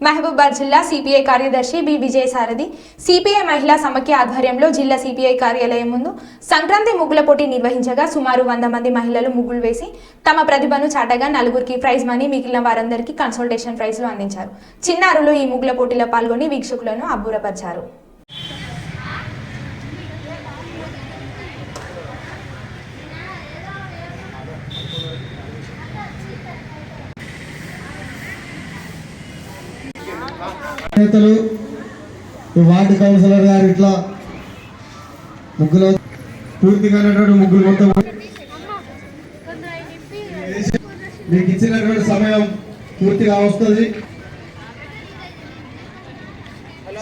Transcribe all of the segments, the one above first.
మహబూబాబాద్ జిల్లా సిపిఐ కార్యదర్శి B Vijayasarathi CPI మహిళా సమైక్య ఆధ్వర్యంలో జిల్లా సిపిఐ కార్యాలయం ముందు సంక్రాంతి ముగ్గుల పోటీ నిర్వహించగా సుమారు 100 మంది మహిళలు ముగ్గులు వేసి తమ ప్రతిభను చాటగా నలుగురికి ప్రైజ్ మనీ, మిగిలిన వారందరికీ కన్సల్టేషన్ ప్రైజ్లు అందించారు. చిన్నారులు ఈ ముగ్గుల పోటీలో పాల్గొని వీక్షకులను అబ్బురపరిచారు. నేతలు, వార్డు కౌన్సిలర్ గారు ఇట్లా ముగ్గులు పూర్తిగానటువంటి ముగ్గులు మొత్తం మీకు ఇచ్చినటువంటి సమయం పూర్తిగా వస్తుంది.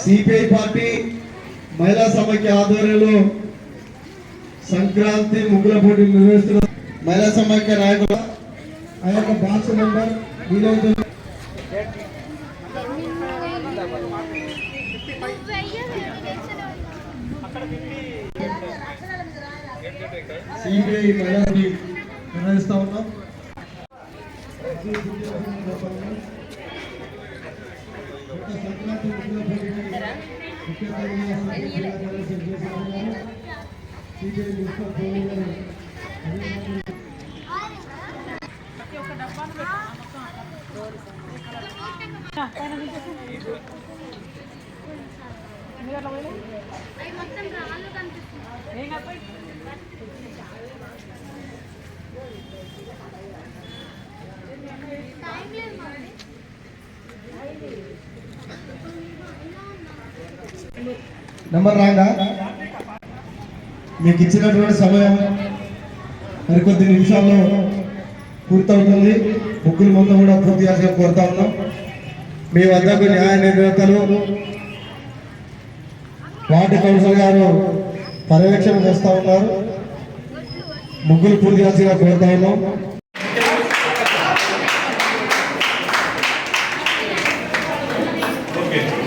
సిపిఐ పార్టీ మహిళా సమైక్య ఆధ్వర్యంలో సంక్రాంతి ముగ్గుల పోటీ నిర్వహిస్తున్న మహిళా సమైక్య నాయకులు ఆ యొక్క బాక్స్ నెంబర్ వీలవుతుంది. సిపిఐ మహిళని నిర్వహిస్తా ఉన్నాం. నెంబర్ రాగా మీకు ఇచ్చినటువంటి సమయం మరికొద్ది నిమిషాల్లో పూర్తవుతుంది. ముగ్గులు మొత్తం కూడా పూర్తి చేసి కోరుతా ఉన్నాం. మీ వద్దకు న్యాయ నిర్ణేతలు, వార్డు కౌన్సిల్ గారు పర్యవేక్షణ చేస్తూ ఉన్నారు. ముగ్గులు పూర్తి చేసిగా కోరుతా ఉన్నాం.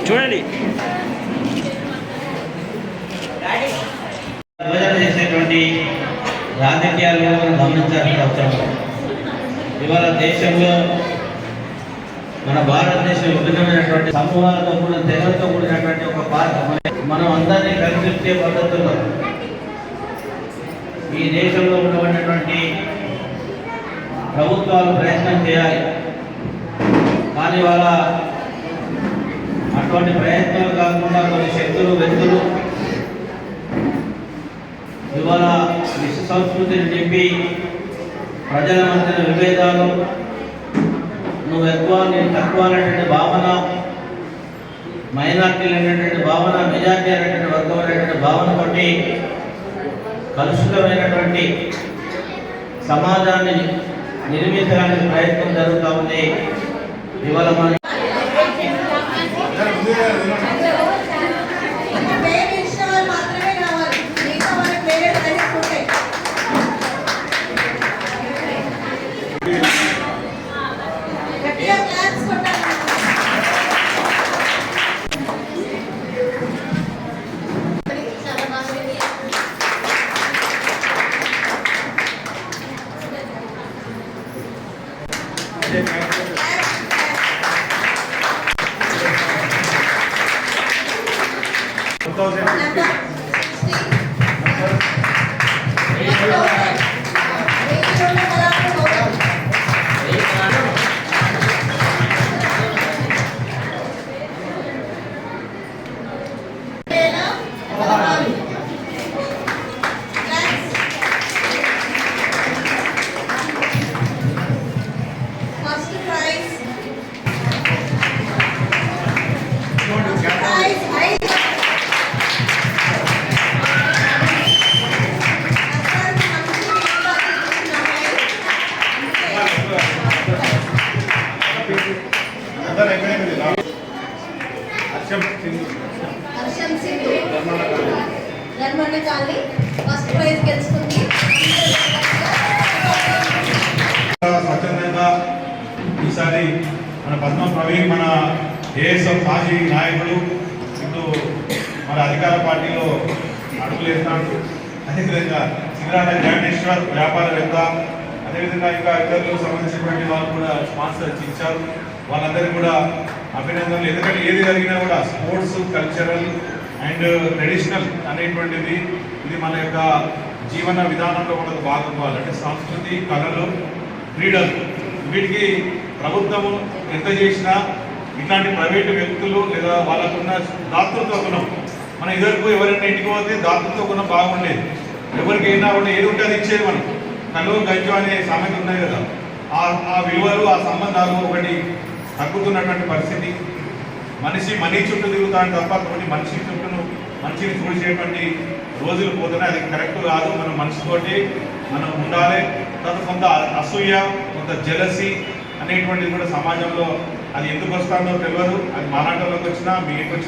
చూడండి, చేసేటువంటి రాజకీయాలను గమనించాల్సిన అవసరం. ఇవాళ దేశంలో మన భారతదేశం విభిన్నమైనటువంటి సమూహాలతో కూడిన తెగలతో కూడినటువంటి ఒక పార్టీ. మనం అందరినీ కలిసి పద్ధతుల్లో ఈ దేశంలో ఉన్నటువంటి ప్రభుత్వాలు ప్రయత్నం చేయాలి. కానీ వాళ్ళ అటువంటి ప్రయత్నాలు కాకుండా కొన్ని శక్తులు, వ్యక్తులు ఇవాళ విశ్వ సంస్కృతిని నింపి ప్రజల మధ్య విభేదాలు, నువ్వు ఎక్కువ నేను తక్కువ అనేటువంటి భావన, మైనార్టీలు అనేటువంటి భావన, మెజార్టీ అనేటువంటి వర్గం అనేటువంటి భావన బట్టి కలుషితమైనటువంటి సమాజాన్ని నిర్మించడానికి ప్రయత్నం జరుగుతూ ఉంది. ఇవాళ మన స్వచ్ఛందంగా ఈసారి మన పద్మ ప్రవీణ్, మన ఏఎస్ఎఫ్ మాజీ నాయకుడు, ఇప్పుడు మన అధికార పార్టీలో అడుగులేస్తున్నాడు. అదేవిధంగా సింగరాట జ్ఞానేశ్వర్ వ్యాపారవేత్త, అదేవిధంగా ఇంకా ఇతరులకు సంబంధించినటువంటి వాళ్ళు కూడా స్పాన్సర్ ఇచ్చారు. వాళ్ళందరికీ కూడా అభినందనలు. ఎందుకంటే ఏది జరిగినా కూడా స్పోర్ట్స్, కల్చరల్ అండ్ ట్రెడిషనల్ అనేటువంటిది ఇది మన యొక్క జీవన విధానంలో కూడా భాగం కావాలి. అంటే సంస్కృతి, కళలు, క్రీడలు వీటికి ప్రభుత్వము ఎంత చేసినా ఇట్లాంటి ప్రైవేటు వ్యక్తులు లేదా వాళ్ళకున్న దాతృత్వ గుణం, మన ఇద్దరు ఎవరైనా ఇంటికి పోతే దాతృత్వ గుణం బాగుండేది. ఎవరికైనా కూడా ఏది ఉంటే అది ఇచ్చేది. మనం కలువ గంజం అనే సామెత ఉన్నాయి కదా, ఆ విలువలు, ఆ సంబంధాలు ఒకటి తగ్గుతున్నటువంటి పరిస్థితి. మనీ చుట్టూ తిరుగుతాను తప్ప కొన్ని మనిషిని చూసేటువంటి రోజులు పోతున్నాయి. అది కరెక్ట్ కాదు. మనం మనిషితోటి మనం ఉండాలి. తర్వాత కొంత అసూయ, కొంత జెలసీ అనేటువంటిది కూడా సమాజంలో అది ఎందుకు వస్తుందో తెలియదు. అది మాలాంటి వాళ్ళకి వచ్చినా మీకు వచ్చినా